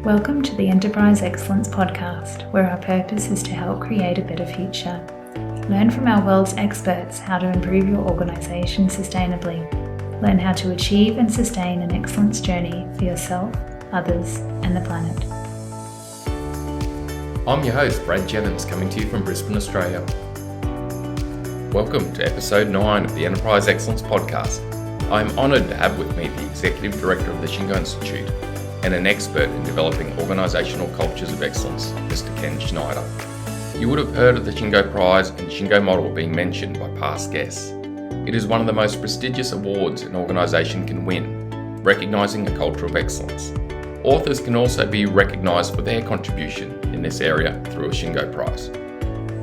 Welcome to the Enterprise Excellence Podcast, where our purpose is to help create a better future. Learn from our world's experts how to improve your organisation sustainably. Learn how to achieve and sustain an excellence journey for yourself, others, and the planet. I'm your host, Brad Jennings, coming to you from Brisbane, Australia. Welcome to episode 9 of the Enterprise Excellence Podcast. I'm honoured to have with me the Executive Director of the Shingo Institute and an expert in developing organisational cultures of excellence, Mr. Ken Snyder. You would have heard of the Shingo Prize and Shingo Model being mentioned by past guests. It is one of the most prestigious awards an organisation can win, recognising a culture of excellence. Authors can also be recognised for their contribution in this area through a Shingo Prize.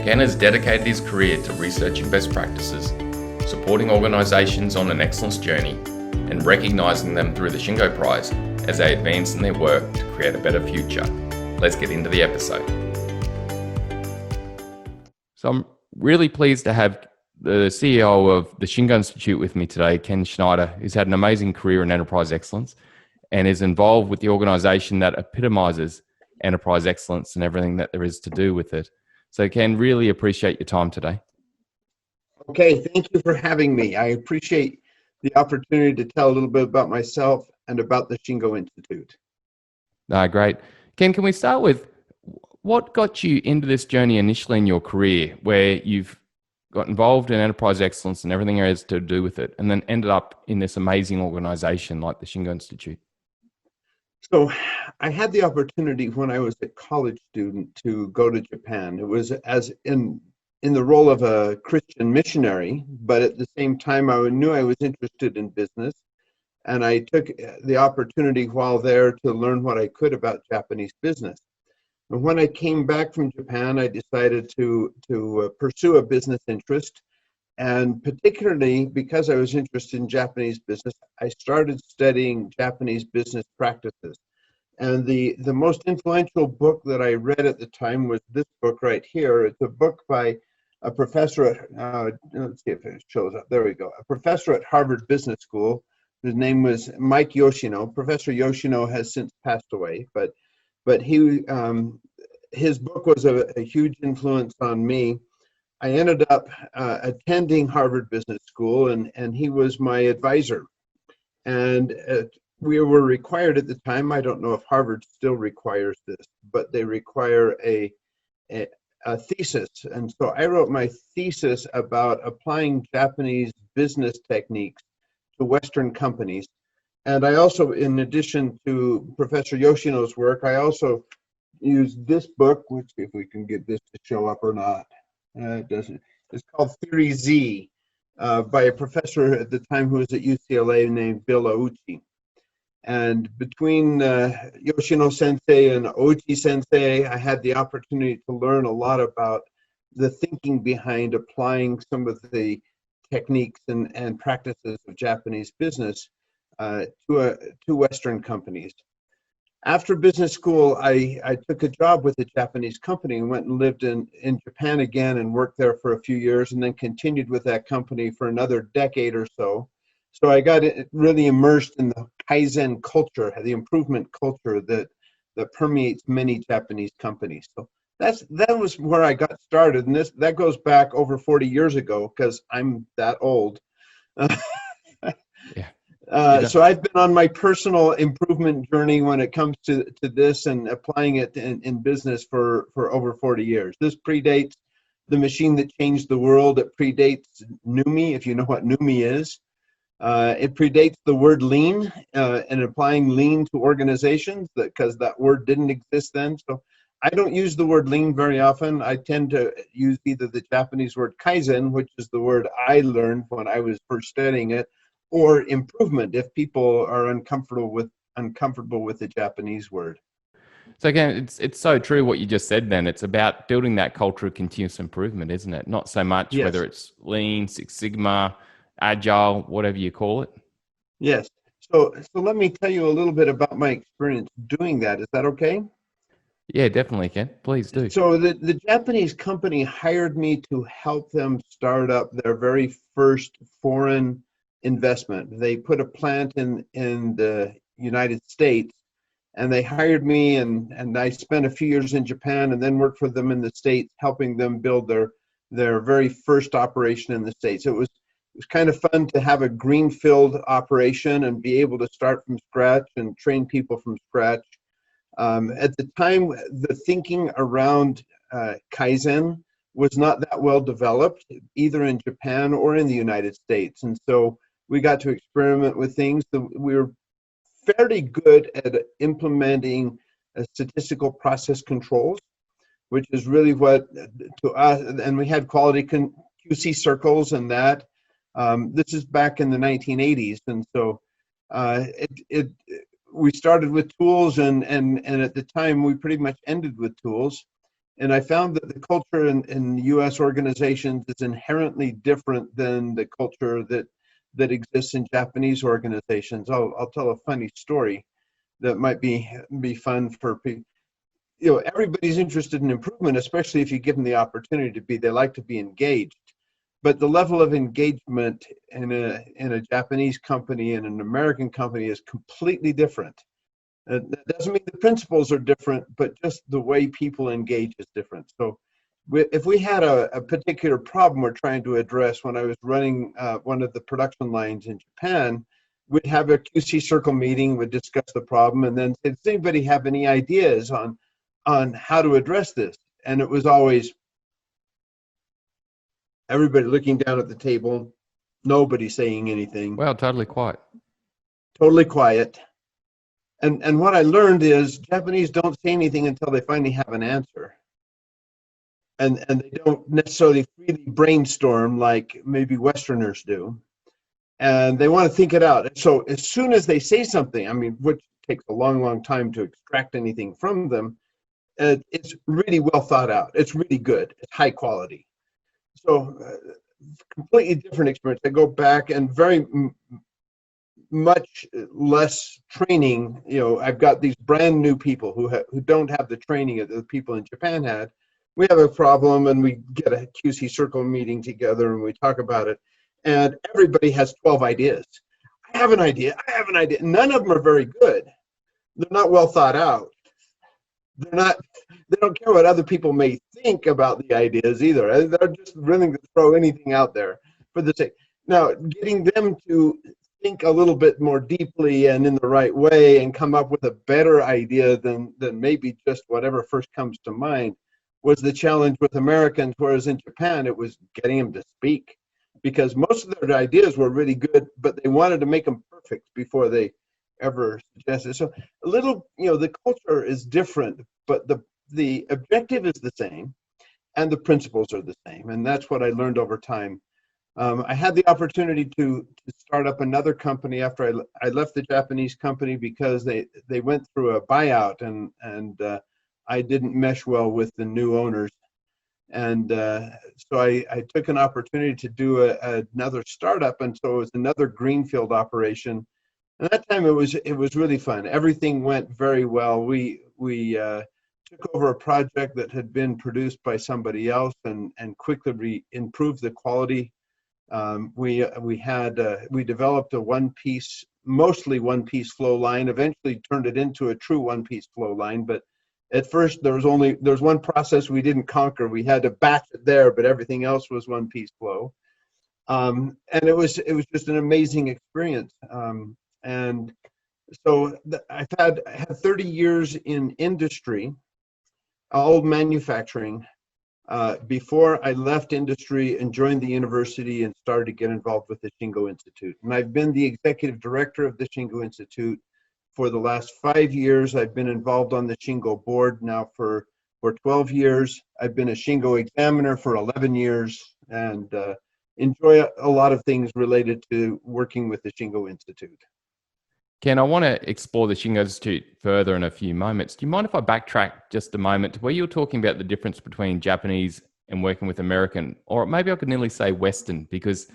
Ken has dedicated his career to researching best practices, supporting organisations on an excellence journey, and recognising them through the Shingo Prize as they advance in their work to create a better future. Let's get into the episode. So I'm really pleased to have the CEO of the Shingo Institute with me today, Ken Snyder, who's had an amazing career in enterprise excellence and is involved with the organisation that epitomises enterprise excellence and everything that there is to do with it. So Ken, really appreciate your time today. Okay, thank you for having me. I appreciate the opportunity to tell a little bit about myself and about the Shingo Institute. Great. Ken, can we start with what got you into this journey initially in your career where you've got involved in enterprise excellence and everything there is to do with it and then ended up in this amazing organisation like the Shingo Institute? So I had the opportunity when I was a college student to go to Japan. It was as in the role of a Christian missionary, but at the same time, I knew I was interested in business. And I took the opportunity while there to learn what I could about Japanese business. And when I came back from Japan, I decided to pursue a business interest. And particularly because I was interested in Japanese business, I started studying Japanese business practices. And the most influential book that I read at the time was this book right here. It's a book by a professor at, let's see if it shows up. There we go. A professor at Harvard Business School. His name was Mike Yoshino. Professor Yoshino has since passed away, but he his book was a huge influence on me. I ended up attending Harvard Business School, and he was my advisor. And we were required at the time, I don't know if Harvard still requires this, but they require a thesis. And so I wrote my thesis about applying Japanese business techniques to Western companies. And I also, in addition to Professor Yoshino's work, I also used this book, let's see if we can get this to show up or not. It doesn't. It's called Theory Z by a professor at the time who was at UCLA named Bill Ouchi. And between Yoshino sensei and Ouchi sensei, I had the opportunity to learn a lot about the thinking behind applying some of the techniques and practices of Japanese business to Western companies. After business school, I took a job with a Japanese company and went and lived in Japan again and worked there for a few years and then continued with that company for another decade or so. So I got really immersed in the Kaizen culture, the improvement culture that permeates many Japanese companies. So that was where I got started, and that goes back over 40 years ago because I'm that old. So I've been on my personal improvement journey when it comes to this and applying it in business for over 40 years. This predates the machine that changed the world. It predates NUMI, if you know what NUMI is. It predates the word lean and applying lean to organizations because that word didn't exist then. So I don't use the word lean very often. I tend to use either the Japanese word kaizen, which is the word I learned when I was first studying it, or improvement if people are uncomfortable with the Japanese word. So again, it's so true what you just said then. It's about building that culture of continuous improvement, isn't it? Not so much whether it's lean, Six Sigma, agile, whatever you call it. Yes. So let me tell you a little bit about my experience doing that. Is that okay? Yeah, definitely, Ken. Please do. So the Japanese company hired me to help them start up their very first foreign investment. They put a plant in the United States And they hired me, and I spent a few years in Japan and then worked for them in the States, helping them build their very first operation in the States. It was kind of fun to have a greenfield operation and be able to start from scratch and train people from scratch. At the time, the thinking around Kaizen was not that well developed, either in Japan or in the United States. And so we got to experiment with things. We were fairly good at implementing statistical process controls, which is really what to us, and we had quality QC circles and that. This is back in the 1980s, and so we started with tools, and at the time we pretty much ended with tools. And I found that the culture in U.S. organizations is inherently different than the culture that exists in Japanese organizations. I'll tell a funny story that might be fun for people. You know, everybody's interested in improvement, especially if you give them the opportunity to be. They like to be engaged, but the level of engagement in a Japanese company and an American company is completely different. That doesn't mean the principles are different, but just the way people engage is different. So if we had a particular problem we're trying to address, when I was running one of the production lines in Japan, we'd have a QC circle meeting, we'd discuss the problem, and then say, does anybody have any ideas on how to address this? And it was always everybody looking down at the table, nobody saying anything. Well, totally quiet. Totally quiet. And what I learned is Japanese don't say anything until they finally have an answer. And they don't necessarily freely brainstorm like maybe Westerners do. And they want to think it out. And so as soon as they say something, I mean, which takes a long, long time to extract anything from them, it's really well thought out. It's really good. It's high quality. So completely different experience. I go back and very much less training. You know, I've got these brand new people who don't have the training that the people in Japan had. We have a problem and we get a QC circle meeting together and we talk about it. And everybody has 12 ideas. I have an idea. I have an idea. None of them are very good. They're not well thought out. They don't care what other people may think about the ideas either. They're just willing to throw anything out there for the sake. Now, getting them to think a little bit more deeply and in the right way and come up with a better idea than maybe just whatever first comes to mind was the challenge with Americans, whereas in Japan, it was getting them to speak, because most of their ideas were really good, but they wanted to make them perfect before they ever suggested. So a little, you know, the culture is different, but the objective is the same and the principles are the same. And that's what I learned over time. I had the opportunity to start up another company after I left the Japanese company because they went through a buyout and I didn't mesh well with the new owners. And so I took an opportunity to do another startup, and so it was another greenfield operation. And that time it was really fun. Everything went very well. We took over a project that had been produced by somebody else and quickly improved the quality. We developed a mostly one-piece flow line. Eventually turned it into a true one-piece flow line, but at first there was one process we didn't conquer. We had to batch it there, but everything else was one-piece flow. And it was just an amazing experience. And so I had 30 years in industry, all manufacturing, before I left industry and joined the university and started to get involved with the Shingo Institute. And I've been the executive director of the Shingo Institute for the last 5 years. I've been involved on the Shingo board now for 12 years. I've been a Shingo examiner for 11 years and enjoy a lot of things related to working with the Shingo Institute. Ken, I want to explore the Shingo Institute further in a few moments. Do you mind if I backtrack just a moment to where you were talking about the difference between Japanese and working with American, or maybe I could nearly say Western, because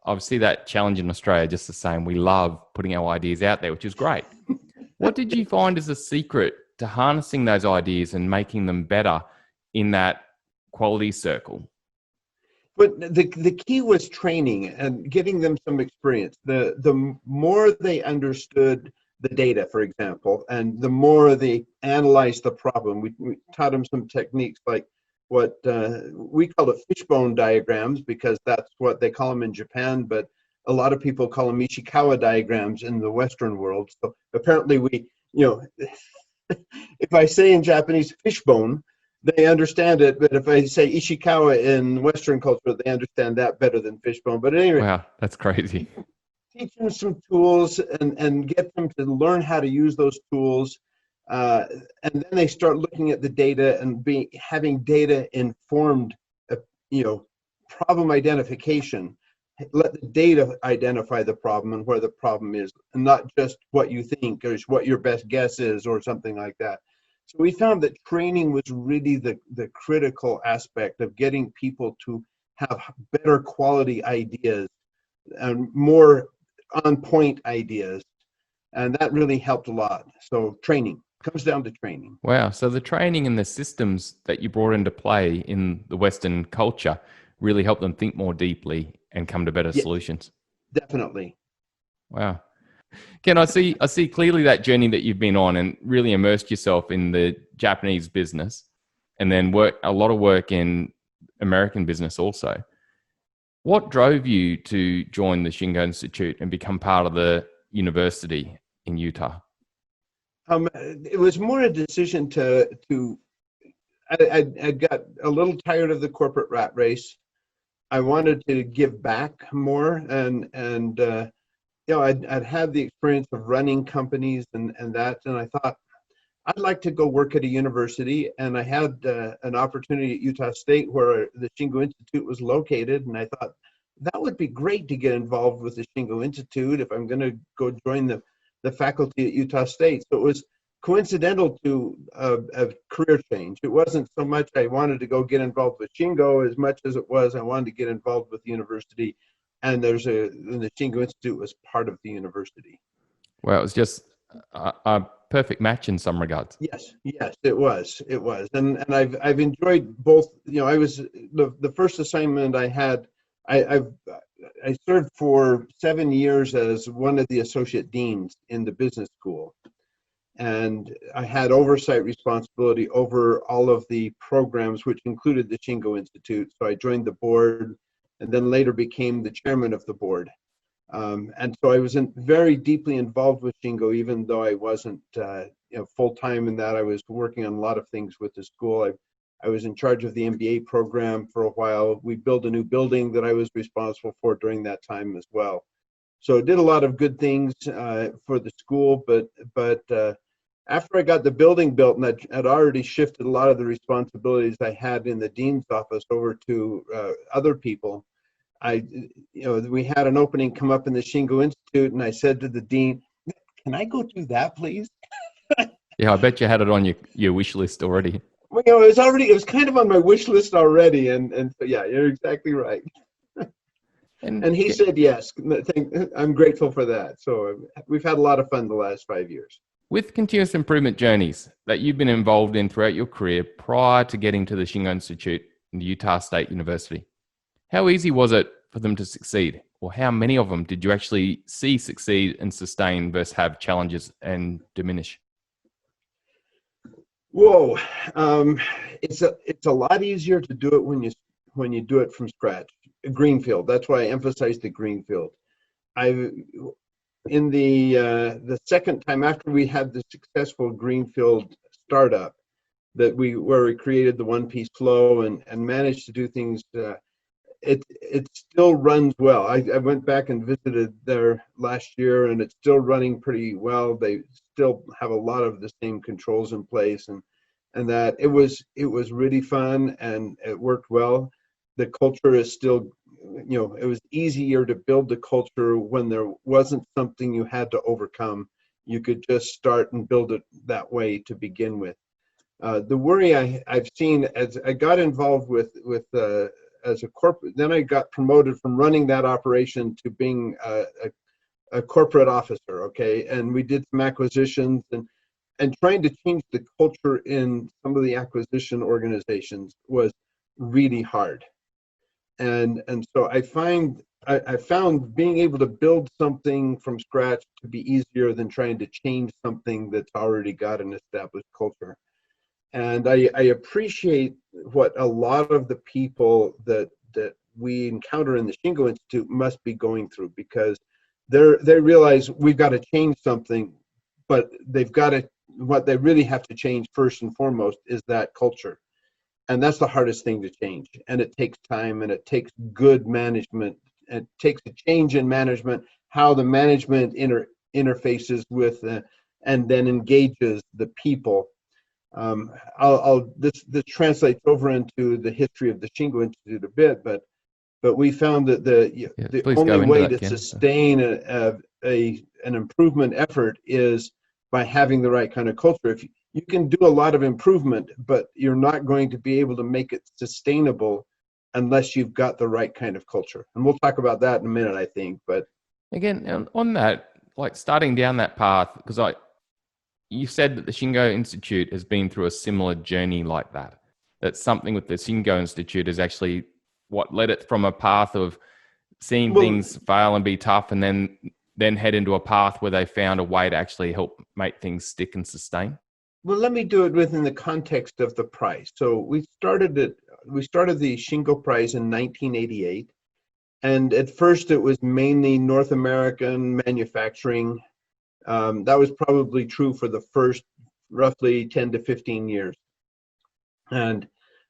obviously that challenge in Australia just the same. We love putting our ideas out there, which is great. What did you find as the secret to harnessing those ideas and making them better in that quality circle? But the key was training and getting them some experience. The more they understood the data, for example, and the more they analyze the problem. We taught them some techniques like what we call it fishbone diagrams, because that's what they call them in Japan, but a lot of people call them Ishikawa diagrams in the Western world. So apparently if I say in Japanese fishbone, they understand it, but if I say Ishikawa in Western culture, they understand that better than fishbone. But anyway, Wow, that's crazy. teach them some tools and get them to learn how to use those tools. And then they start looking at the data and having data informed, problem identification. Let the data identify the problem and where the problem is, and not just what you think or what your best guess is or something like that. So we found that training was really the critical aspect of getting people to have better quality ideas and more on-point ideas, and that really helped a lot. So training comes down to training. Wow. So the training and the systems that you brought into play in the Western culture really helped them think more deeply and come to better solutions. Definitely. Wow. Ken, I see clearly that journey that you've been on and really immersed yourself in the Japanese business, and then a lot of work in American business also. What drove you to join the Shingo Institute and become part of the university in Utah? It was more a decision I got a little tired of the corporate rat race. I wanted to give back more, and I'd had the experience of running companies and that, and I thought I'd like to go work at a university, and I had an opportunity at Utah State where the Shingo Institute was located, and I thought that would be great to get involved with the Shingo Institute if I'm going to go join the faculty at Utah State. So it was coincidental to a career change. It wasn't so much I wanted to go get involved with Shingo as much as it was I wanted to get involved with the university, and the Shingo Institute was part of the university. Well, it was just a perfect match in some regards. Yes, it was, and I've enjoyed both. I was the first assignment I had. I served for 7 years as one of the associate deans in the business school, and I had oversight responsibility over all of the programs, which included the Shingo Institute. So I joined the board, and then later became the chairman of the board. And so I was very deeply involved with Shingo, even though I wasn't full-time in that. I was working on a lot of things with the school. I was in charge of the MBA program for a while. We built a new building that I was responsible for during that time as well. So I did a lot of good things for the school, but after I got the building built and I'd already shifted a lot of the responsibilities I had in the dean's office over to other people, we had an opening come up in the Shingo Institute, and I said to the dean, "Can I go do that, please?" Yeah, I bet you had it on your wish list already. Well, it was kind of on my wish list already, and so yeah, you're exactly right. And he said yes. I'm grateful for that. So we've had a lot of fun the last 5 years. With continuous improvement journeys that you've been involved in throughout your career prior to getting to the Shingo Institute and the Utah State University, how easy was it for them to succeed? Or how many of them did you actually see succeed and sustain versus have challenges and diminish? Whoa, it's a lot easier to do it when you do it from scratch. Greenfield. That's why I emphasize the greenfield. In the second time after we had the successful greenfield startup where we created the one-piece flow and managed to do things, it still runs well. I went back and visited there last year, and it's still running pretty well. They still have a lot of the same controls in place, and that it was really fun and it worked well. The culture is still, it was easier to build the culture when there wasn't something you had to overcome. You could just start and build it that way to begin with. The worry I've seen as I got involved with as a corporate, then I got promoted from running that operation to being a corporate officer, okay? And we did some acquisitions and trying to change the culture in some of the acquisition organizations was really hard. And so I find I found being able to build something from scratch to be easier than trying to change something that's already got an established culture. And I appreciate what a lot of the people that we encounter in the Shingo Institute must be going through, because they realize we've got to change something, but what they really have to change first and foremost is that culture. And that's the hardest thing to change. And it takes time, and it takes good management. It takes a change in management, how the management interfaces with and then engages the people. This translates over into the history of the Shingo Institute a bit, but we found that the only way to sustain an improvement effort is by having the right kind of culture. If you can do a lot of improvement, but you're not going to be able to make it sustainable unless you've got the right kind of culture. And we'll talk about that in a minute, I think. But again, on that, like starting down that path, because you said that the Shingo Institute has been through a similar journey like that. That something with the Shingo Institute is actually what led it from a path of seeing things fail and be tough, and then head into a path where they found a way to actually help make things stick and sustain. Well, let me do it within the context of the prize. So we started the Shingo Prize in 1988. And at first it was mainly North American manufacturing. That was probably true for the first roughly 10 to 15 years. And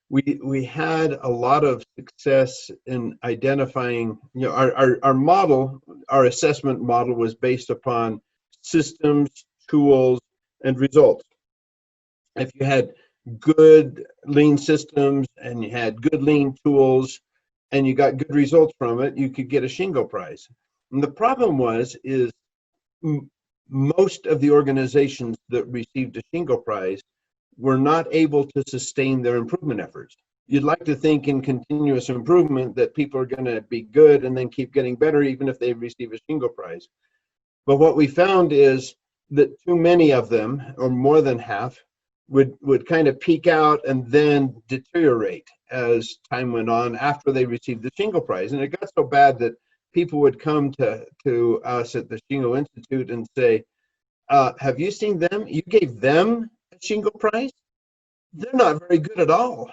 we had a lot of success in identifying, our model, our assessment model was based upon systems, tools, and results. If you had good lean systems and you had good lean tools and you got good results from it, you could get a Shingo Prize. And the problem is most of the organizations that received a Shingo Prize were not able to sustain their improvement efforts. You'd like to think in continuous improvement that people are going to be good and then keep getting better even if they receive a Shingo Prize. But what we found is that too many of them, or more than half, would kind of peak out and then deteriorate as time went on after they received the Shingo Prize. And it got so bad that people would come to us at the Shingo Institute and say, have you seen them? You gave them a Shingo Prize? They're not very good at all.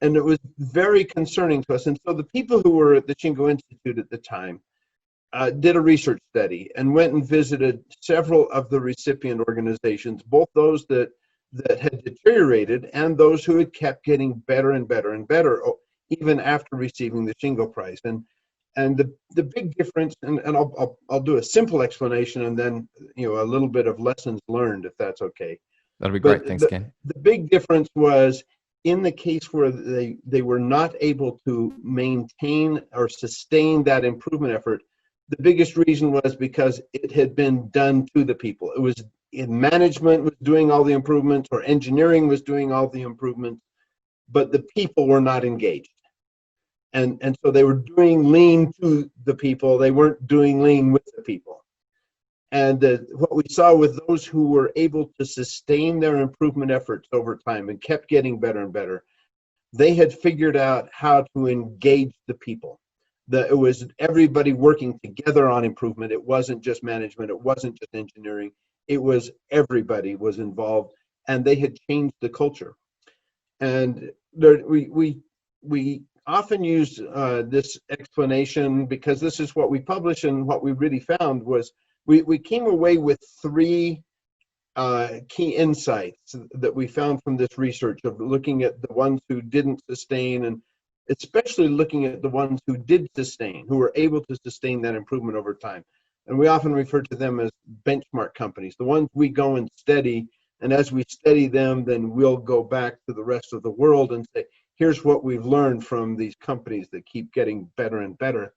And it was very concerning to us. And so the people who were at the Shingo Institute at the time did a research study and went and visited several of the recipient organizations, both those that had deteriorated and those who had kept getting better and better and better, even after receiving the Shingo Prize. And the big difference, and I'll do a simple explanation and then a little bit of lessons learned, if that's okay. That'll be great. Thanks, Ken. The big difference was in the case where they were not able to maintain or sustain that improvement effort. The biggest reason was because it had been done to the people. It was in management was doing all the improvements, or engineering was doing all the improvements, but the people were not engaged. And so they were doing lean to the people. They weren't doing lean with the people. And what we saw with those who were able to sustain their improvement efforts over time and kept getting better and better, they had figured out how to engage the people. It was everybody working together on improvement. It wasn't just management. It wasn't just engineering. It was everybody was involved, and they had changed the culture. And we often use this explanation because this is what we publish, and what we really found was we came away with three key insights that we found from this research of looking at the ones who didn't sustain, and especially looking at the ones who did sustain, who were able to sustain that improvement over time. And we often refer to them as benchmark companies, the ones we go and study. And as we study them, then we'll go back to the rest of the world and say, here's what we've learned from these companies that keep getting better and better.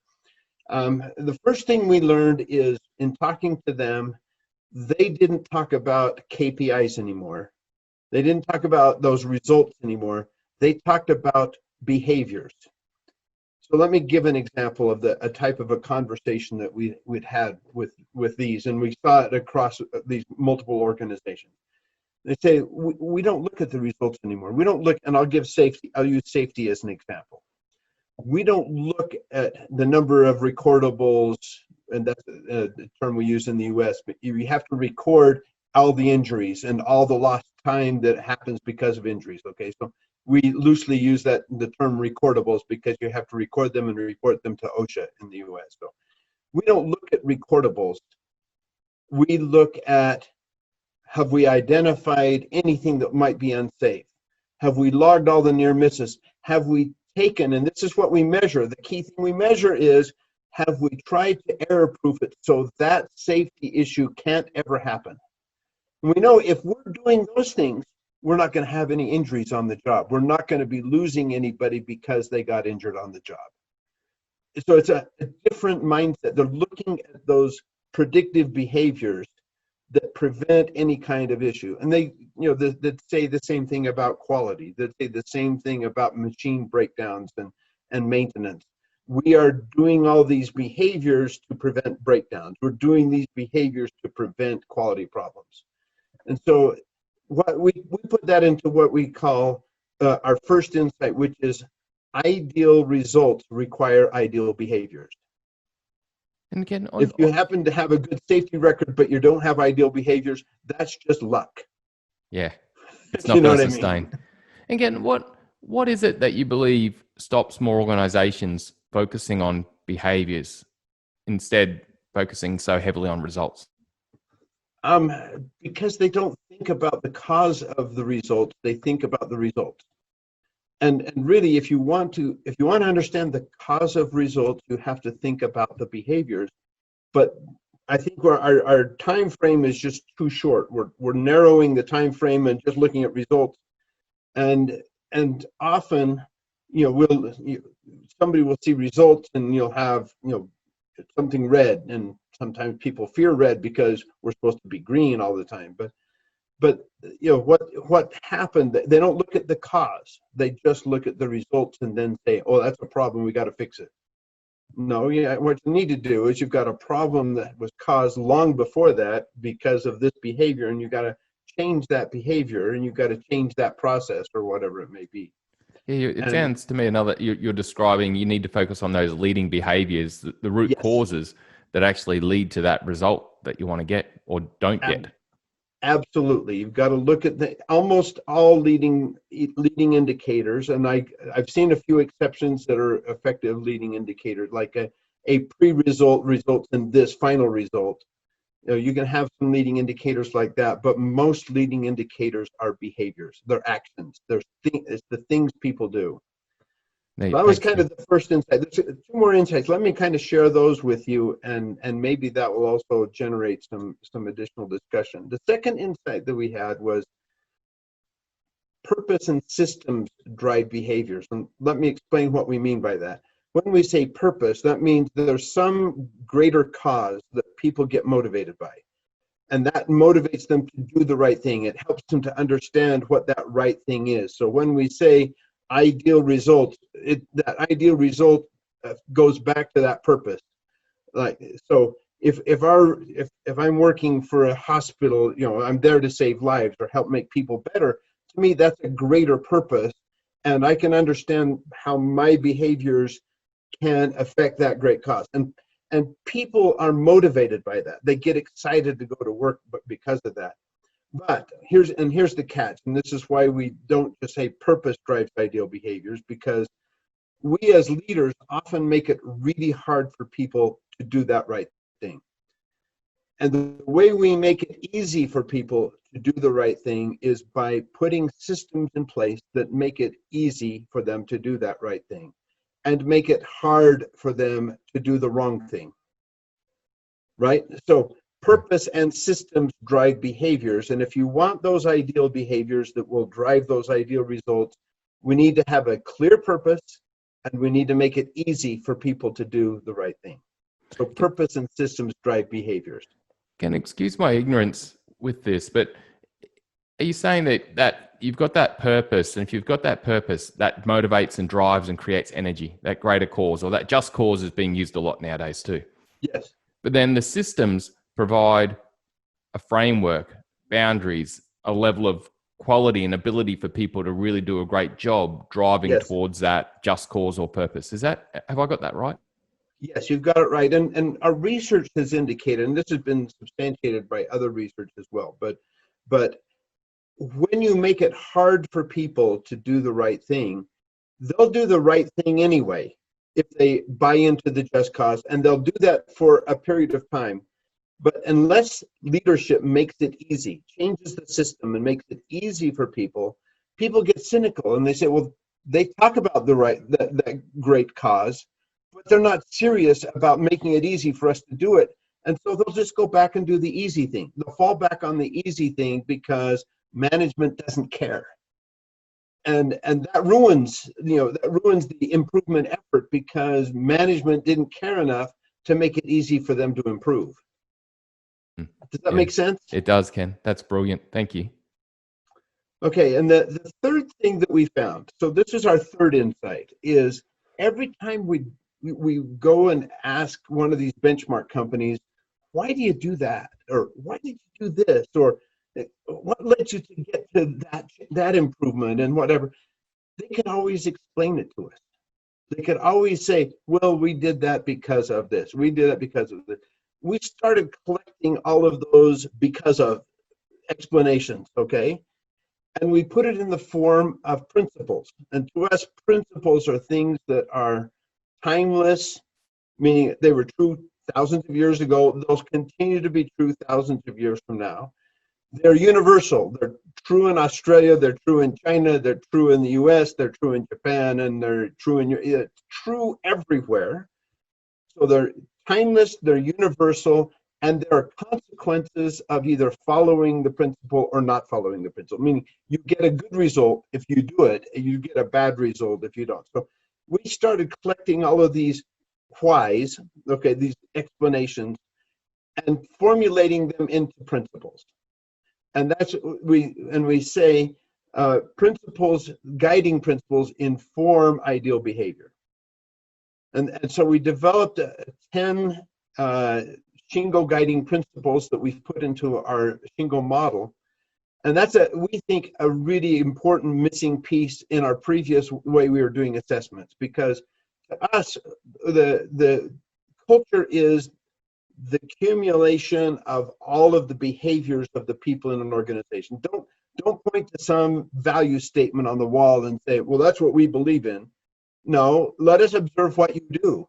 The first thing we learned is in talking to them, they didn't talk about KPIs anymore. They didn't talk about those results anymore. They talked about behaviors. So let me give an example of a type of a conversation that we'd had with these, and we saw it across these multiple organizations. They say, we don't look at the results anymore. We don't look, and I'll use safety as an example. we don't look at the number of recordables, and that's the term we use in the US, but you have to record all the injuries and all the lost time that happens because of injuries. Okay, so we loosely use the term recordables because you have to record them and report them to OSHA in the US. So we don't look at recordables. We look at, have we identified anything that might be unsafe? Have we logged all the near misses? Have we taken, and this is what we measure, the key thing we measure is, have we tried to error proof it so that safety issue can't ever happen? And we know if we're doing those things, we're not going to have any injuries on the job. We're not going to be losing anybody because they got injured on the job. So it's a different mindset. They're looking at those predictive behaviors that prevent any kind of issue. And they say the same thing about quality. They say the same thing about machine breakdowns and maintenance. We are doing all these behaviors to prevent breakdowns. We're doing these behaviors to prevent quality problems. And so what we put that into what we call our first insight, which is ideal results require ideal behaviors. And again, if you happen to have a good safety record, but you don't have ideal behaviors, that's just luck. Yeah, it's not going to sustain. I mean? Again, what is it that you believe stops more organizations focusing on behaviors, instead focusing so heavily on results? Because they don't think about the cause of the result, they think about the result. And really, if you want to understand the cause of results, you have to think about the behaviors. But I think our time frame is just too short. We're narrowing the time frame and just looking at results. And often, somebody will see results and you'll have something red, and sometimes people fear red because we're supposed to be green all the time. But what happened, they don't look at the cause. They just look at the results and then say, oh, that's a problem, we got to fix it. No, what you need to do is you've got a problem that was caused long before that because of this behavior, and you got to change that behavior, and you've got to change that process or whatever it may be. Yeah, it sounds to me you're describing you need to focus on those leading behaviors, the root causes that actually lead to that result that you want to get or don't get. Absolutely. You've got to look at almost all leading indicators, and I've seen a few exceptions that are effective leading indicators, like a pre-result results in this final result. You can have some leading indicators like that, but most leading indicators are behaviors. They're actions. It's the things people do. So that was kind of the first insight. There's two more insights. Let me kind of share those with you, and maybe that will also generate some additional discussion. The second insight that we had was purpose and systems drive behaviors. And let me explain what we mean by that. When we say purpose, that means there's some greater cause that people get motivated by. And that motivates them to do the right thing. It helps them to understand what that right thing is. So when we say ideal result, that ideal result goes back to that purpose. Like, so if I'm working for a hospital, I'm there to save lives or help make people better. To me, that's a greater purpose, and I can understand how my behaviors can affect that great cause. And people are motivated by that. They get excited to go to work because of that. But here's the catch, and this is why we don't just say purpose drives ideal behaviors, because we as leaders often make it really hard for people to do that right thing. And the way we make it easy for people to do the right thing is by putting systems in place that make it easy for them to do that right thing, and make it hard for them to do the wrong thing. Right? So purpose and systems drive behaviors, and if you want those ideal behaviors that will drive those ideal results, we need to have a clear purpose, and we need to make it easy for people to do the right thing. So purpose and systems drive behaviors. Can excuse my ignorance with this, but are you saying that you've got that purpose, and if you've got that purpose, that motivates and drives and creates energy, that greater cause, or that just cause is being used a lot nowadays too? Yes. But then the systems provide a framework, boundaries, a level of quality and ability for people to really do a great job driving Yes. towards that just cause or purpose. Have I got that right? Yes, you've got it right. And our research has indicated, and this has been substantiated by other research as well, but when you make it hard for people to do the right thing, they'll do the right thing anyway if they buy into the just cause, and they'll do that for a period of time. But unless leadership makes it easy, changes the system and makes it easy for people, people get cynical and they say, well, they talk about that great cause, but they're not serious about making it easy for us to do it. And so they'll just go back and do the easy thing. They'll fall back on the easy thing because management doesn't care. And that ruins the improvement effort because management didn't care enough to make it easy for them to improve. Does that make sense? It does, Ken. That's brilliant. Thank you. Okay, and the third thing that we found, so this is our third insight, is every time we go and ask one of these benchmark companies, why do you do that? Or why did you do this? Or what led you to get to that improvement and whatever? They could always explain it to us. They could always say, well, we did that because of this. We did it because of this. We started collecting all of those because of explanations, okay? And we put it in the form of principles. And to us, principles are things that are timeless, meaning they were true thousands of years ago. Those continue to be true thousands of years from now. They're universal. They're true in Australia. They're true in China. They're true in the US. They're true in Japan. And they're true everywhere. So they're timeless, they're universal, and there are consequences of either following the principle or not following the principle, meaning you get a good result if you do it, and you get a bad result if you don't. So we started collecting all of these whys, okay, these explanations, and formulating them into principles. And that's we say principles, guiding principles inform ideal behavior. And so we developed 10 Shingo guiding principles that we've put into our Shingo model. And that's, we think, a really important missing piece in our previous way we were doing assessments. Because to us, the culture is the accumulation of all of the behaviors of the people in an organization. Don't point to some value statement on the wall and say, well, that's what we believe in. No, let us observe what you do.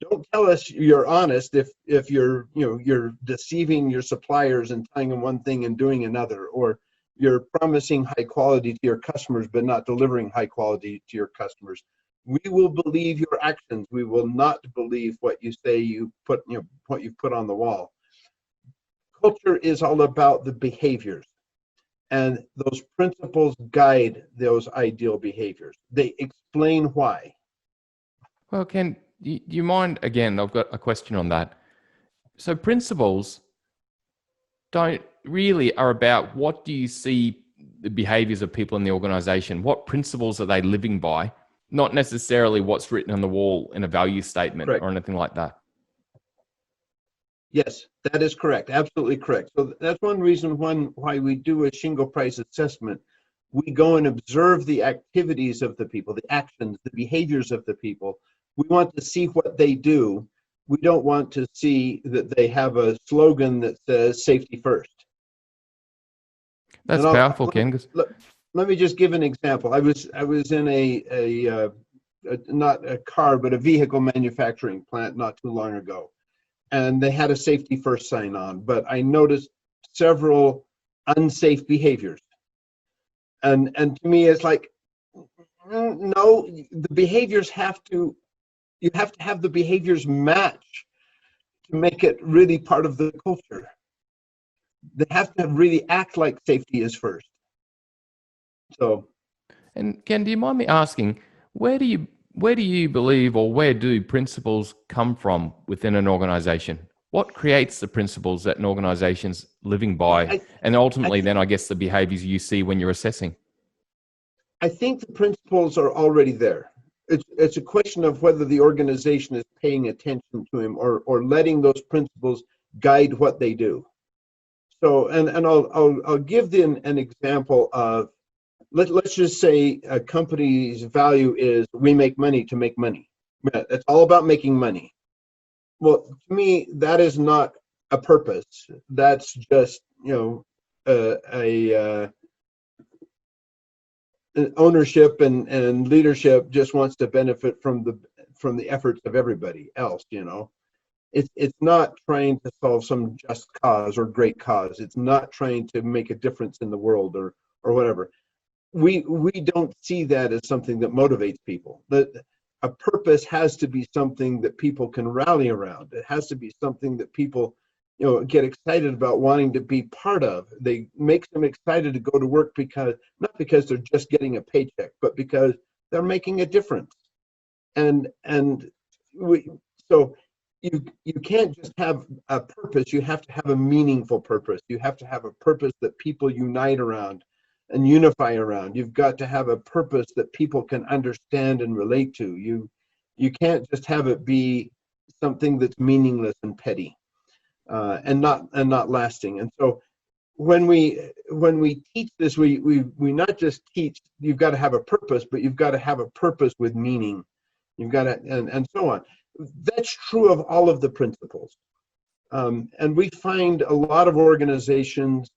Don't tell us you're honest if you're deceiving your suppliers and telling them one thing and doing another, or you're promising high quality to your customers but not delivering high quality to your customers. We will believe your actions. We will not believe what you say what you've put on the wall. Culture is all about the behaviors. And those principles guide those ideal behaviors. They explain why. Well, Ken, do you mind, again, I've got a question on that. So principles are about what do you see the behaviors of people in the organization? What principles are they living by? Not necessarily what's written on the wall in a value statement. Correct. Or anything like that. Yes, that is correct. Absolutely correct. So that's one reason why we do a Shingo Prize assessment. We go and observe the activities of the people, the actions, the behaviors of the people. We want to see what they do. We don't want to see that they have a slogan that says safety first. That's powerful, Ken. Let me just give an example. I was in a not a car, but a vehicle manufacturing plant not too long ago. And they had a safety first sign on, but I noticed several unsafe behaviors. And to me, it's like, no, the behaviors you have to have the behaviors match to make it really part of the culture. They have to really act like safety is first. So. And Ken, do you mind me asking, where do you believe, or where do principles come from within an organization? What creates the principles that an organization's living by? And ultimately, then I guess the behaviors you see when you're assessing. I think the principles are already there. It's a question of whether the organization is paying attention to them or letting those principles guide what they do. So, and I'll give an example of, let's just say a company's value is we make money to make money. It's all about making money. Well, to me, that is not a purpose. That's just, ownership and leadership just wants to benefit from the efforts of everybody else. It's not trying to solve some just cause or great cause. It's not trying to make a difference in the world or whatever. We don't see that as something that motivates people. A purpose has to be something that people can rally around. It has to be something that people, get excited about wanting to be part of. They make them excited to go to work not because they're just getting a paycheck, but because they're making a difference. So you can't just have a purpose. You have to have a meaningful purpose. You have to have a purpose that people unite around and unify around. You've got to have a purpose that people can understand and relate to. You can't just have it be something that's meaningless and petty, and not lasting. And so when we teach this, we not just teach you've got to have a purpose, but you've got to have a purpose with meaning. You've got to and so on. That's true of all of the principles. And we find a lot of organizations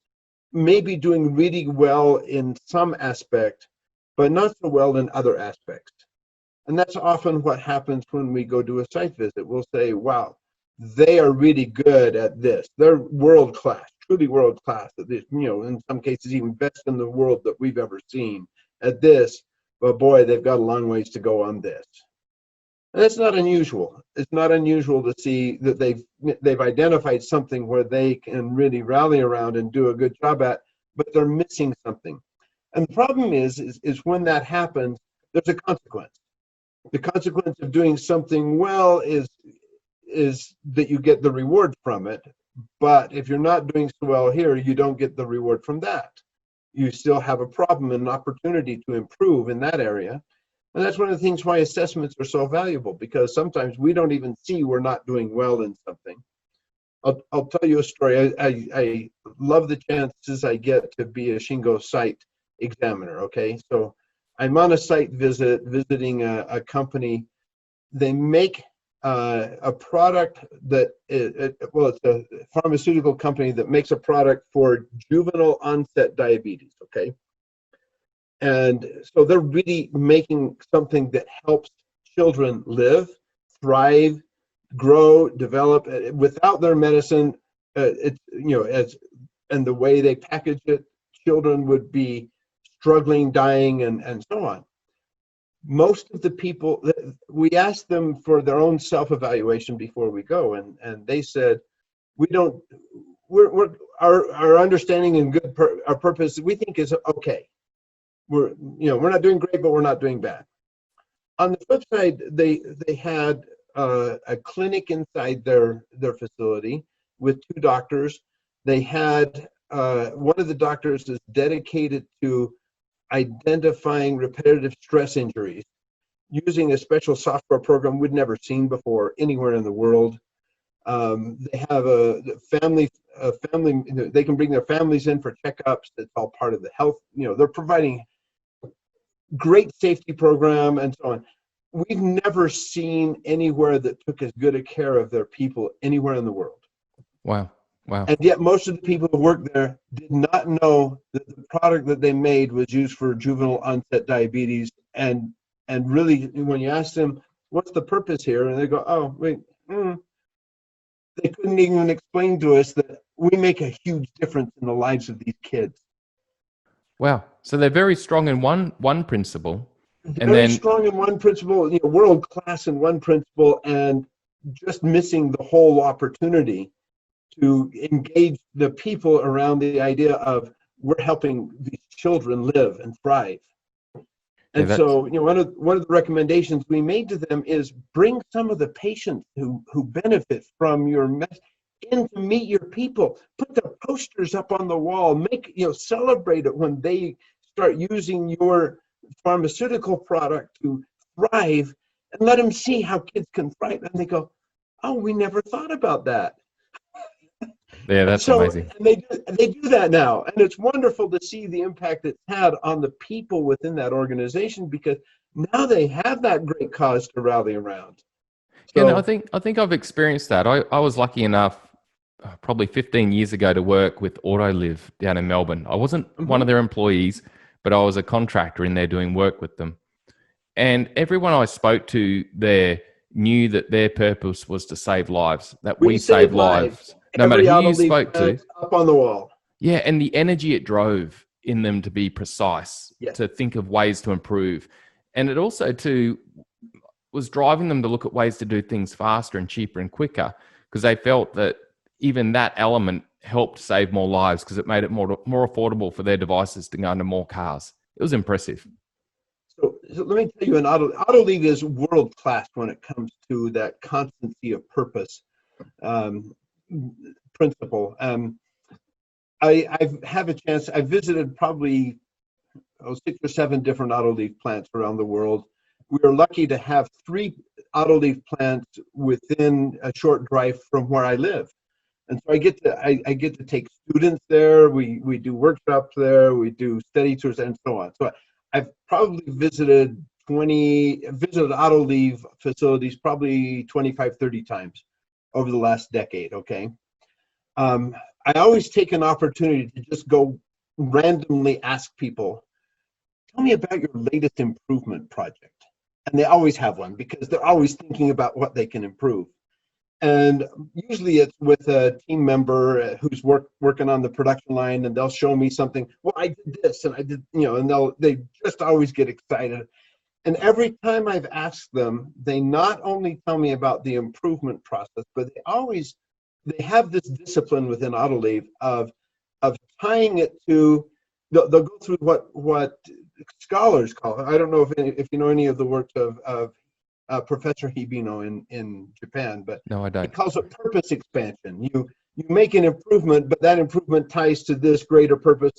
maybe doing really well in some aspect, but not so well in other aspects. And that's often what happens when we go do a site visit. We'll say, wow, they are really good at this. They're world class, truly world class at this, in some cases even best in the world that we've ever seen at this. But boy, they've got a long ways to go on this. And that's not unusual. It's not unusual to see that they've identified something where they can really rally around and do a good job at, but they're missing something. And the problem is when that happens, there's a consequence. The consequence of doing something well is that you get the reward from it. But if you're not doing so well here, you don't get the reward from that. You still have a problem and an opportunity to improve in that area. And that's one of the things why assessments are so valuable, because sometimes we don't even see we're not doing well in something. I'll tell you a story. I love the chances I get to be a Shingo site examiner, okay? So I'm on a site visit, visiting a company. They make a product that, it's a pharmaceutical company that makes a product for juvenile onset diabetes, okay? And so they're really making something that helps children live, thrive, grow, develop. Without their medicine, and the way they package it, children would be struggling, dying, and so on. Most of the people, we asked them for their own self-evaluation before we go, and they said, our understanding and our purpose, we think is okay. We're not doing great, but we're not doing bad. On the flip side, they had a clinic inside their facility with 2 doctors. They had one of the doctors is dedicated to identifying repetitive stress injuries using a special software program we'd never seen before anywhere in the world. They have a family. They can bring their families in for checkups. It's all part of the health. They're providing great safety program and so on. We've never seen anywhere that took as good a care of their people anywhere in the world. Wow. And yet most of the people who worked there did not know that the product that they made was used for juvenile onset diabetes. And really, when you ask them, what's the purpose here? And they go, oh, wait, they couldn't even explain to us that we make a huge difference in the lives of these kids. Wow. So they're very strong in one principle. Very strong in one principle, world class in one principle, and just missing the whole opportunity to engage the people around the idea of we're helping these children live and thrive. And so, one of the recommendations we made to them is bring some of the patients who benefit from your message in to meet your people. Put the posters up on the wall. Celebrate it when they start using your pharmaceutical product to thrive, and let them see how kids can thrive. And they go, oh, we never thought about that. Yeah, that's So amazing. and they do that now, and it's wonderful to see the impact it's had on the people within that organization, because now they have that great cause to rally around. Yeah, So I think I've experienced that. I was lucky enough probably 15 years ago to work with Autoliv down in Melbourne. I wasn't one of mhm. their employees, but I was a contractor in there doing work with them. And everyone I spoke to there knew that their purpose was to save lives, that we We save save lives. lives, no matter Every who auto you leaf spoke to. plant up on the wall. Yeah, and the energy it drove in them to be precise, Yes. to think of ways to improve. And it also too was driving them to look at ways to do things faster and cheaper and quicker, because they felt that even that element helped save more lives because it made it more affordable for their devices to go into more cars. It was impressive. So let me tell you, an auto leaf is world class when it comes to that constancy of purpose um, principle. I've had a chance. I visited probably 6 or 7 different auto leaf plants around the world. We are lucky to have 3 auto leaf plants within a short drive from where I live, and so I get to take students there. We do workshops there. We do study tours and so on. So I've probably visited auto leaf facilities probably 25, 30 times over the last decade. Okay. I always take an opportunity to just go randomly ask people, tell me about your latest improvement project. And they always have one because they're always thinking about what they can improve. And usually it's with a team member who's working on the production line, and they'll show me something. Well, I did this and I did, and they just always get excited. And every time I've asked them, they not only tell me about the improvement process, but they have this discipline within Autoleaf of tying it to, they'll go through what scholars call it. I don't know if you know any of the works of Professor Hibino in Japan, but No, I he don't. calls it purpose expansion. You make an improvement, but that improvement ties to this greater purpose,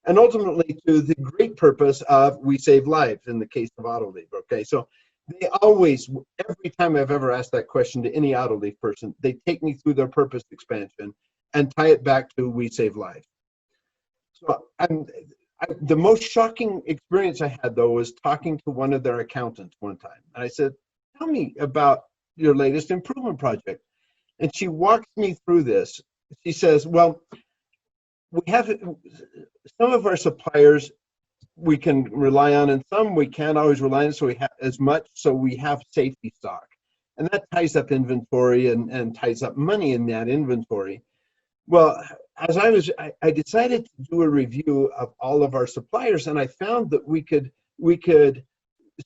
and ultimately to the great purpose of we save lives in the case of Autoleaf. Okay, so they always, every time I've ever asked that question to any Autoleaf person, they take me through their purpose expansion and tie it back to we save lives. So the most shocking experience I had, though, was talking to one of their accountants one time. And I said, tell me about your latest improvement project. And she walked me through this. She says, well, we have some of our suppliers we can rely on, and some we can't always rely on, so we have as much, so we have safety stock. And that ties up inventory and ties up money in that inventory. Well, as I decided to do a review of all of our suppliers, and I found that we could,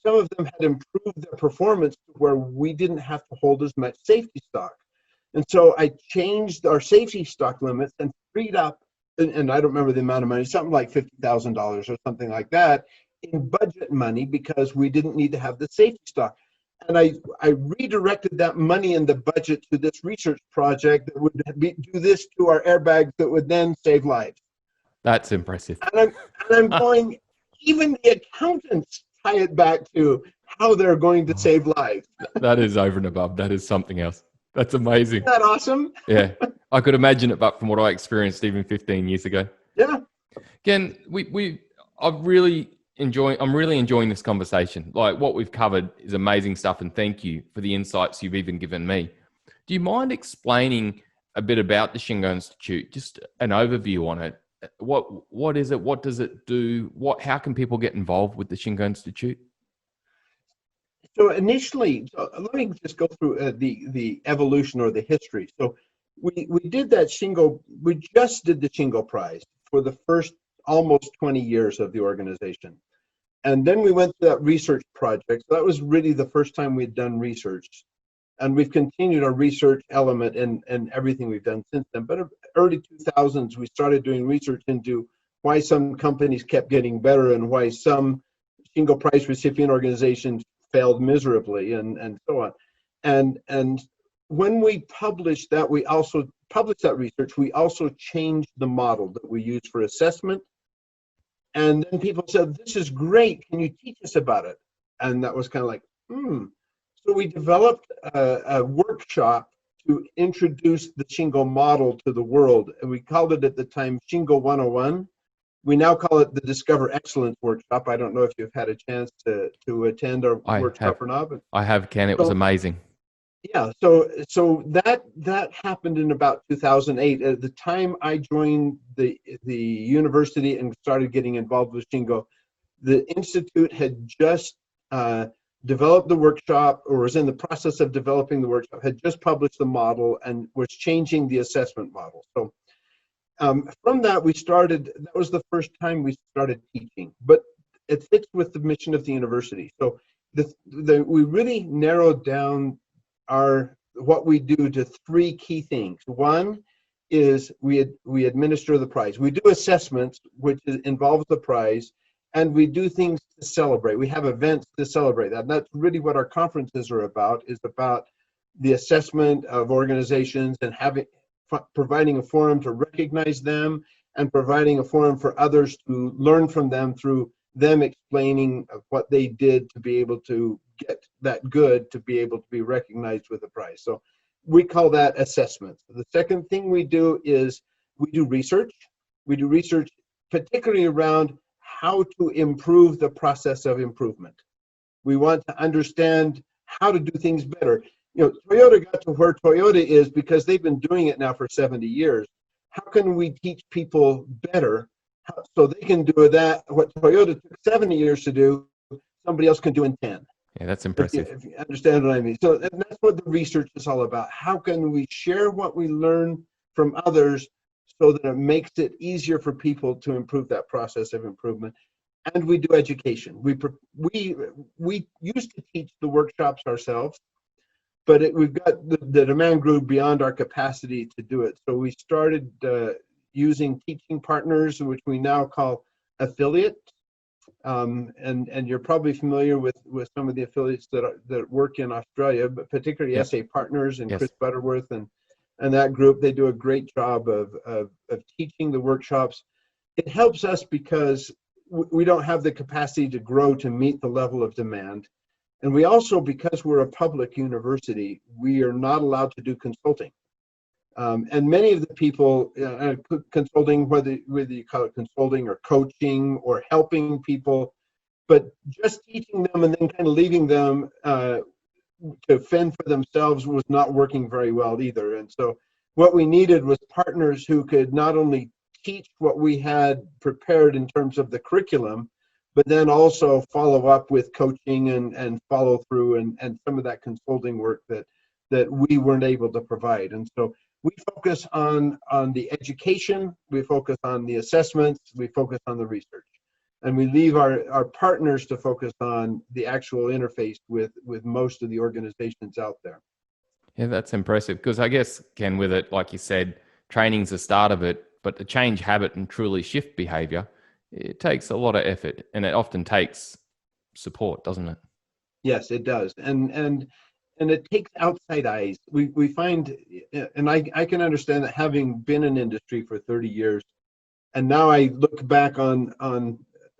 some of them had improved their performance to where we didn't have to hold as much safety stock. And so I changed our safety stock limits and freed up, and I don't remember the amount of money, something like $50,000 or something like that in budget money, because we didn't need to have the safety stock. And I redirected that money in the budget to this research project that would do this to our airbags that would then save lives. That's impressive. And I'm going, even the accountants tie it back to how they're going to save lives. That is over and above. That is something else. That's amazing. Isn't that awesome? Yeah, I could imagine it, but from what I experienced even 15 years ago. Yeah. Ken, I'm really enjoying this conversation. Like, what we've covered is amazing stuff, and thank you for the insights you've even given me. Do you mind explaining a bit about the Shingo Institute? Just an overview on it. What is it? What does it do? How can people get involved with the Shingo Institute? So initially, let me just go through the evolution or the history. So we did that Shingo. We just did the Shingo Prize for the first almost 20 years of the organization. And then we went to that research project. So that was really the first time we had done research. And we've continued our research element in everything we've done since then. But early 2000s, we started doing research into why some companies kept getting better and why some Shingo Prize recipient organizations failed miserably, and so on. And when we published that, we also published that research. We also changed the model that we use for assessment. And then people said, this is great. Can you teach us about it? And that was kind of like, So we developed a workshop to introduce the Shingo model to the world. And we called it at the time Shingo 101. We now call it the Discover Excellence Workshop. I don't know if you've had a chance to attend our workshop or not. But I have, Ken. It was amazing. Yeah, so that happened in about 2008. At the time I joined the university and started getting involved with Shingo, the institute had just developed the workshop, or was in the process of developing the workshop, had just published the model and was changing the assessment model. So from that that was the first time we started teaching, but it fits with the mission of the university. So we really narrowed down what we do to three key things. One is we administer the prize. We do assessments, which involves the prize, and we do things to celebrate. We have events to celebrate that. And that's really what our conferences are about, is about the assessment of organizations and providing a forum to recognize them and providing a forum for others to learn from them through them explaining what they did to be able to get that good, to be able to be recognized with a prize. So we call that assessments. The second thing we do is we do research. We do research particularly around how to improve the process of improvement. We want to understand how to do things better. Toyota got to where Toyota is because they've been doing it now for 70 years. How can we teach people better so they can do that? What Toyota took 70 years to do, somebody else can do in 10. Yeah, that's impressive. If you understand what I mean. So that's what the research is all about. How can we share what we learn from others so that it makes it easier for people to improve that process of improvement? And we do education. We used to teach the workshops ourselves, but we've got the demand grew beyond our capacity to do it. So we started using teaching partners, which we now call affiliates. And you're probably familiar with some of the affiliates that work in Australia, but particularly Yes. SA Partners and Yes. Chris Butterworth and that group. They do a great job of teaching the workshops. It helps us because we don't have the capacity to grow to meet the level of demand. And we also, because we're a public university, we are not allowed to do consulting. And many of the people consulting, whether you call it consulting or coaching or helping people, but just teaching them and then kind of leaving them to fend for themselves was not working very well either. And so what we needed was partners who could not only teach what we had prepared in terms of the curriculum, but then also follow up with coaching and follow through and some of that consulting work that we weren't able to provide. And so we focus on the education, we focus on the assessments, we focus on the research. And we leave our partners to focus on the actual interface with most of the organizations out there. Yeah, that's impressive. Because I guess, Ken, with it, like you said, training's the start of it, but to change habit and truly shift behavior, it takes a lot of effort, and it often takes support, doesn't it? Yes, it does. And it takes outside eyes. We find, and I can understand that, having been in industry for 30 years, and now I look back on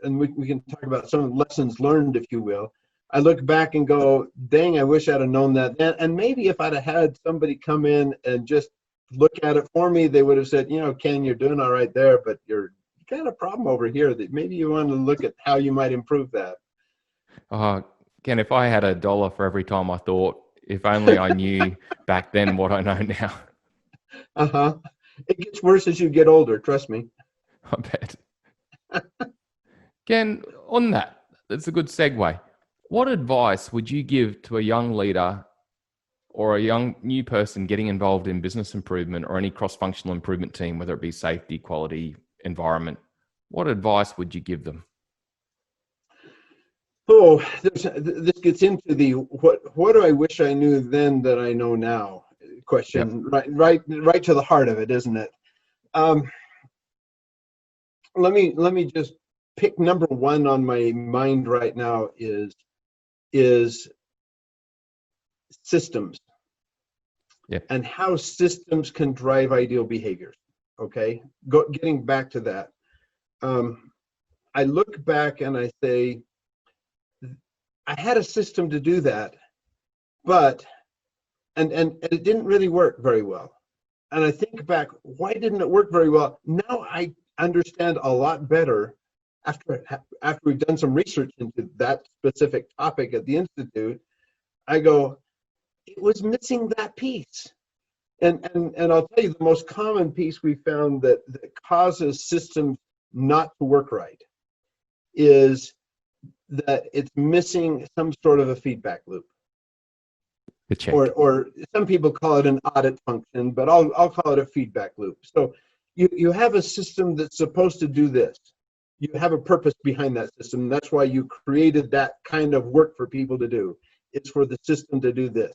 and we can talk about some of the lessons learned, if you will. I look back and go, dang, I wish I'd have known that then. And maybe if I'd have had somebody come in and just look at it for me, they would have said, Ken, you're doing all right there, but you got a problem over here that maybe you want to look at how you might improve that. Ken, if I had $1 for every time I thought, if only I knew back then what I know now. It gets worse as you get older, trust me. I bet. Ken, on that's a good segue. What advice would you give to a young leader or a young new person getting involved in business improvement or any cross-functional improvement team, whether it be safety, quality, environment? What advice would you give them? Oh, this gets into the what do I wish I knew then that I know now question. Yep. Right to the heart of it, isn't it? Let me just pick number one on my mind right now is systems. Yep. And how systems can drive ideal behaviors. Okay, getting back to that. I look back and I say, I had a system to do that, but and it didn't really work very well. And I think back, why didn't it work very well? Now I understand a lot better after we've done some research into that specific topic at the Institute. I go, it was missing that piece. And I'll tell you, the most common piece we found that causes systems not to work right is that it's missing some sort of a feedback loop. The check. Or some people call it an audit function, but I'll call it a feedback loop. So you have a system that's supposed to do this. You have a purpose behind that system. That's why you created that kind of work for people to do. It's for the system to do this.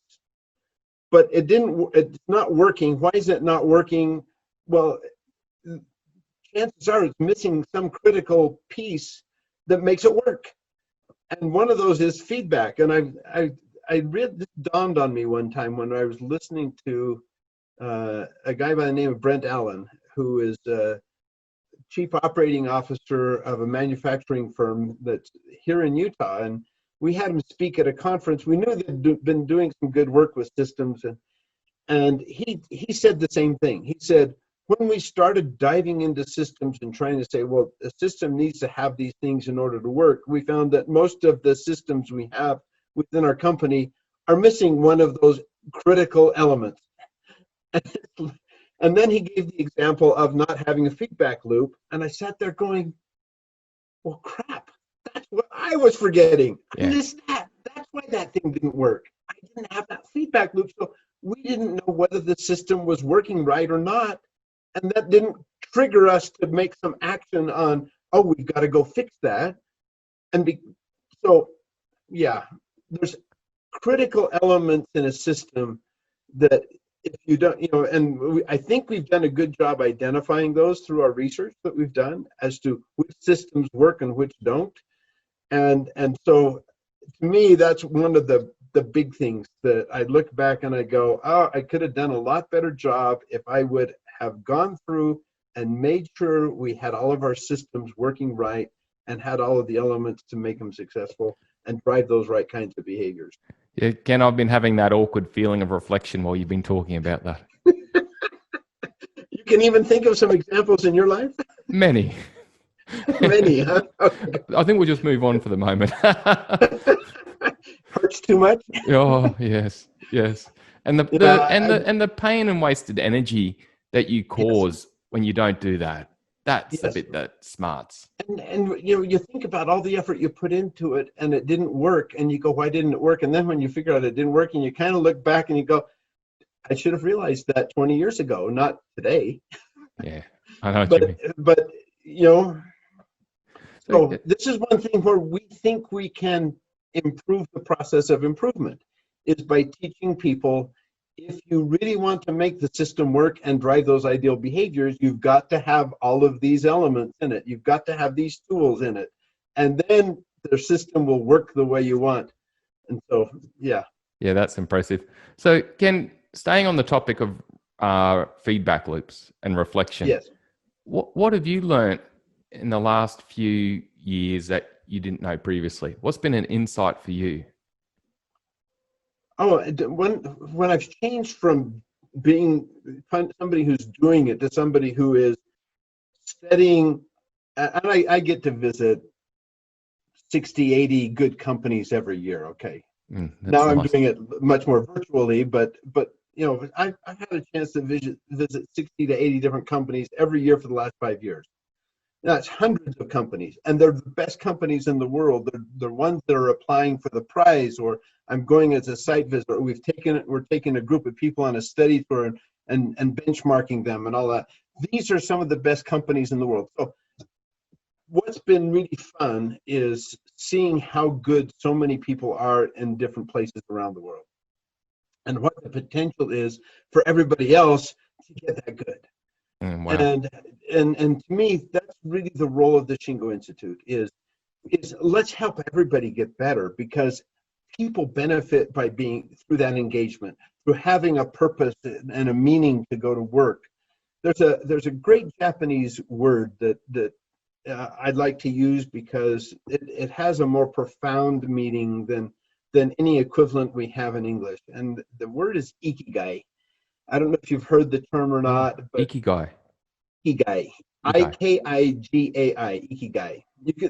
But it's not working. Why is it not working? Well, chances are it's missing some critical piece that makes it work. And one of those is feedback. And I read, this dawned on me one time when I was listening to a guy by the name of Brent Allen, who is chief operating officer of a manufacturing firm that's here in Utah. And we had him speak at a conference. We knew they'd been doing some good work with systems. And he said the same thing. He said, when we started diving into systems and trying to say, well, a system needs to have these things in order to work, we found that most of the systems we have within our company are missing one of those critical elements. And then he gave the example of not having a feedback loop. And I sat there going, well, crap, that's what I was forgetting. I missed that. That's why that thing didn't work. I didn't have that feedback loop. So we didn't know whether the system was working right or not. And that didn't trigger us to make some action on, oh, we've got to go fix that. So, yeah, there's critical elements in a system that if you don't, and I think we've done a good job identifying those through our research that we've done as to which systems work and which don't. And so to me, that's one of the big things that I look back and I go, oh, I could have done a lot better job if I would have gone through and made sure we had all of our systems working right and had all of the elements to make them successful and drive those right kinds of behaviors. Yeah, Ken, I've been having that awkward feeling of reflection while you've been talking about that. You can even think of some examples in your life? Many. Many, huh? Okay. I think we'll just move on for the moment. Hurts too much? Oh, yes. And the pain and wasted energy that you cause when you don't do that. That's the bit that smarts. And you think about all the effort you put into it and it didn't work and you go, why didn't it work? And then when you figure out it didn't work and you kind of look back and you go, I should have realized that 20 years ago, not today. Yeah, I know what you mean. But so this is one thing where we think we can improve the process of improvement is by teaching people, if you really want to make the system work and drive those ideal behaviors, you've got to have all of these elements in it. You've got to have these tools in it. And then the system will work the way you want. And so, yeah. Yeah, that's impressive. So, Ken, staying on the topic of feedback loops and reflection, yes. What have you learned in the last few years that you didn't know previously? What's been an insight for you? Oh, when I've changed from being somebody who's doing it to somebody who is studying, and I get to visit 60, 80 good companies every year, okay? Now I'm doing it much more virtually, but I've had a chance to visit 60 to 80 different companies every year for the last 5 years. That's hundreds of companies, and they're the best companies in the world. They're ones that are applying for the prize, or I'm going as a site visitor. We're taking a group of people on a study tour and benchmarking them and all that. These are some of the best companies in the world. So what's been really fun is seeing how good so many people are in different places around the world, and what the potential is for everybody else to get that good. Wow. And to me, that's really the role of the Shingo Institute is let's help everybody get better, because people benefit by being through that engagement, through having a purpose and a meaning to go to work. There's a great Japanese word that I'd like to use because it has a more profound meaning than than any equivalent we have in English. And the word is ikigai. I don't know if you've heard the term or not, but Ikigai. Ikigai. Ikigai. Ikigai.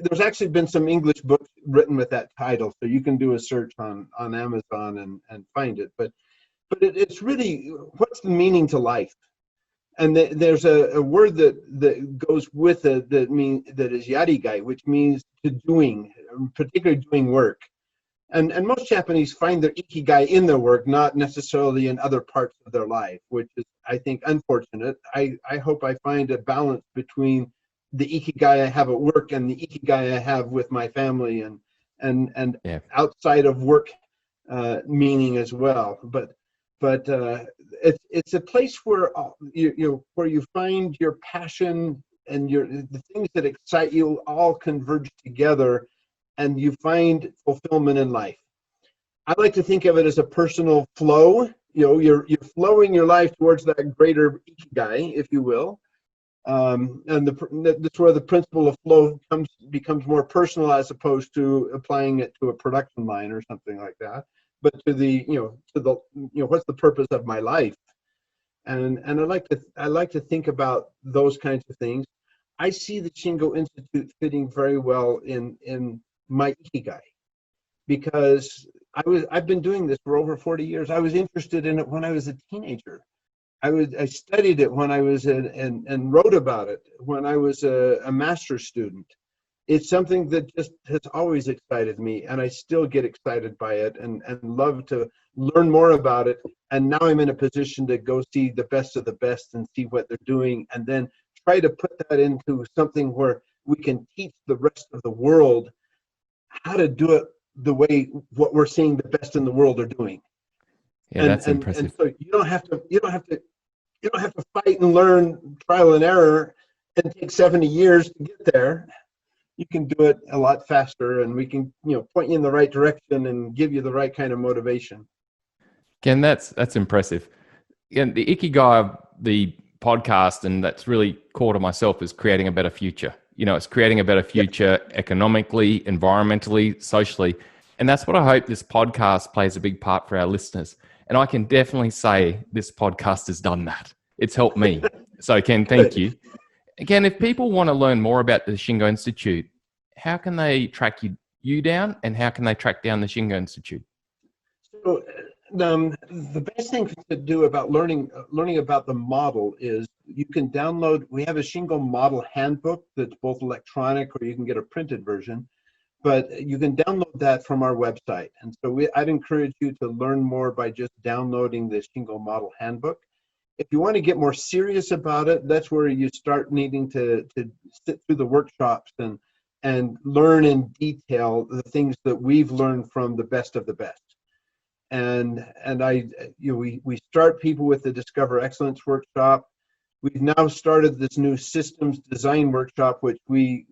There's actually been some English books written with that title, so you can do a search on Amazon and find it. But it's really, what's the meaning to life? And there's a word that goes with it that is yarigai, which means to doing, particularly doing work. And most Japanese find their ikigai in their work, not necessarily in other parts of their life, which is, I think, unfortunate. I hope I find a balance between the ikigai I have at work and the ikigai I have with my family and outside of work meaning as well. But it's a place where where you find your passion and the things that excite you all converge together, and you find fulfillment in life. I like to think of it as a personal flow. You're flowing your life towards that greater ikigai, if you will. And that's where the principle of flow becomes more personal, as opposed to applying it to a production line or something like that. But to what's the purpose of my life? And I like to think about those kinds of things. I see the Shingo Institute fitting very well in my ikigai, because I've been doing this for over 40 years. I was interested in it when I was a teenager. I studied it when I was and wrote about it when I was a master's student. It's something that just has always excited me, and I still get excited by it and love to learn more about it. And now I'm in a position to go see the best of the best and see what they're doing, and then try to put that into something where we can teach the rest of the world how to do it the way what we're seeing the best in the world are doing. Yeah, that's impressive. And so you don't have to fight and learn trial and error and take 70 years to get there. You can do it a lot faster, and we can point you in the right direction and give you the right kind of motivation. Ken, that's impressive. And the Ikigai of the podcast, and that's really core to myself, is creating a better future. It's creating a better future economically, environmentally, socially. And that's what I hope this podcast plays a big part for our listeners. And I can definitely say this podcast has done that. It's helped me. So Ken, thank you. Again, if people want to learn more about the Shingo Institute, how can they track you down, and how can they track down the Shingo Institute? So the best thing to do about learning about the model is you can download. We have a Shingo model handbook that's both electronic, or you can get a printed version. But you can download that from our website. And so I'd encourage you to learn more by just downloading the Shingo model handbook. If you want to get more serious about it, that's where you start needing to sit through the workshops and learn in detail the things that we've learned from the best of the best. And we start people with the Discover Excellence workshop. We've now started this new systems design workshop, which we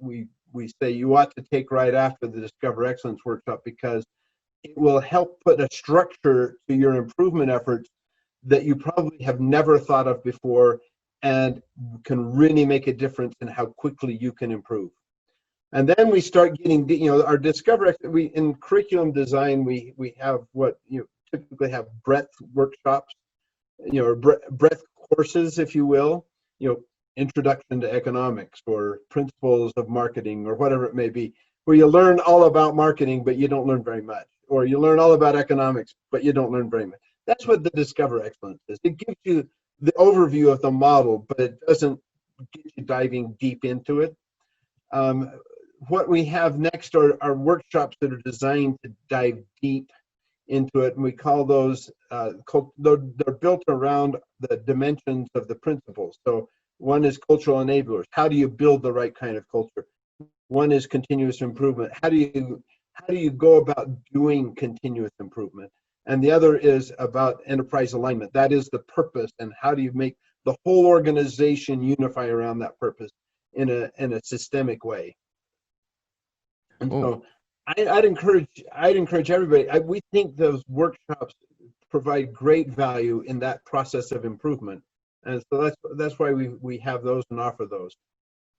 say you ought to take right after the Discover Excellence workshop, because it will help put a structure to your improvement efforts that you probably have never thought of before, and can really make a difference in how quickly you can improve. And then we start getting, our Discover, in curriculum design, we have what typically have breadth workshops, or breadth courses, if you will, introduction to economics or principles of marketing or whatever it may be, where you learn all about marketing, but you don't learn very much, or you learn all about economics, but you don't learn very much. That's what the Discover Excellence is. It gives you the overview of the model, but it doesn't get you diving deep into it. What we have next are workshops that are designed to dive deep into it, and we call those, they're built around the dimensions of the principles. So one is cultural enablers. How do you build the right kind of culture? One is continuous improvement. How do you go about doing continuous improvement? And the other is about enterprise alignment. That is the purpose, and how do you make the whole organization unify around that purpose in a systemic way? And so I'd encourage everybody. We think those workshops provide great value in that process of improvement. And so that's why we have those and offer those.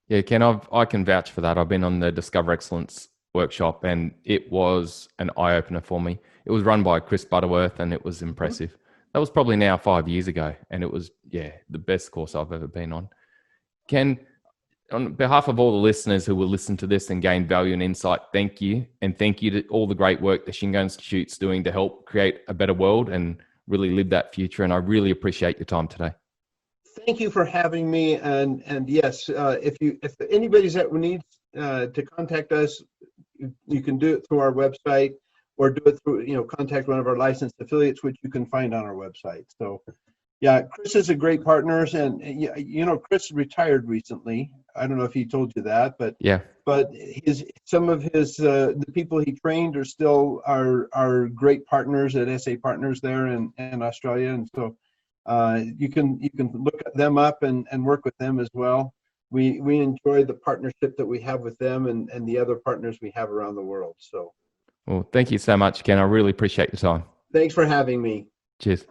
Yeah, Ken, I can vouch for that. I've been on the Discover Excellence workshop, and it was an eye opener for me. It was run by Chris Butterworth, and it was impressive. That was probably now 5 years ago, and it was the best course I've ever been on. Ken, on behalf of all the listeners who will listen to this and gain value and insight, thank you. And thank you to all the great work the Shingo Institute's doing to help create a better world and really live that future. And I really appreciate your time today. Thank you for having me. And yes, if anybody's that needs to contact us, you can do it through our website, or do it through, contact one of our licensed affiliates, which you can find on our website. So yeah, Chris is a great partner, and Chris retired recently. I don't know if he told you that, but some of his the people he trained are still are great partners at SA Partners there in Australia, and so you can look them up and work with them as well. We enjoy the partnership that we have with them and the other partners we have around the world. So, well, thank you so much, Ken. I really appreciate your time. Thanks for having me. Cheers.